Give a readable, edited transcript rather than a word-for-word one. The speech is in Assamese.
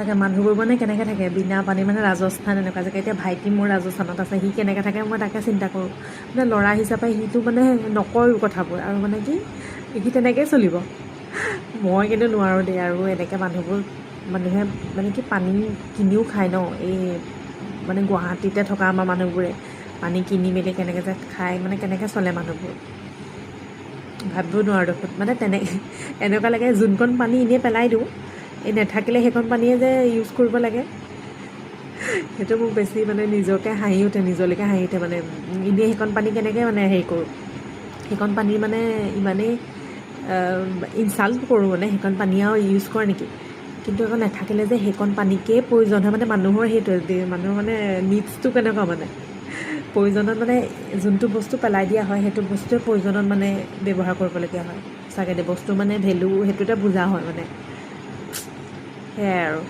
তাকে মানুহবোৰ মানে কেনেকৈ থাকে বিনা পানী মানে ৰাজস্থান এনেকুৱা জেগা এতিয়া ভাইটি মোৰ ৰাজস্থানত আছে সি কেনেকৈ থাকে মই তাকে চিন্তা কৰোঁ মানে ল'ৰা হিচাপে সিটো মানে নকয়ো কথাবোৰ আৰু মানে কি সি তেনেকৈয়ে চলিব মই কিন্তু নোৱাৰোঁ দেই আৰু এনেকৈ মানুহে মানে কি পানী কিনিও খায় ন এই মানে গুৱাহাটীতে থকা আমাৰ মানুহবোৰে পানী কিনি মেলি কেনেকৈ যে খায় মানে কেনেকৈ চলে মানুহবোৰ ভাবিব নোৱাৰোঁ দেখোন মানে এনেকুৱা লাগে যোনকণ পানী এনেই পেলাই দিওঁ এই নাথাকিলে সেইকণ পানীয়ে যে ইউজ কৰিব লাগে সেইটো মোক বেছি মানে নিজকে হাঁহি উঠে নিজলৈকে হাঁহি উঠে মানে এনেই সেইকণ পানী কেনেকৈ মানে হেৰি কৰোঁ সেইকণ পানীৰ মানে ইমানেই ইনচাল্ট কৰোঁ মানে সেইকণ পানী আৰু ইউজ কৰে নেকি কিন্তু আকৌ নাথাকিলে যে সেইকণ পানীকেই প্ৰয়োজন হয় মানে মানুহৰ সেইটোৱে মানুহৰ মানে নিডছটো কেনেকুৱা মানে প্ৰয়োজনত মানে যোনটো বস্তু পেলাই দিয়া হয় সেইটো বস্তুৱে প্ৰয়োজনত মানে ব্যৱহাৰ কৰিবলগীয়া হয় চাগে দে বস্তু মানে ভেলু সেইটোতে বুজা হয় মানে সেয়াই আৰু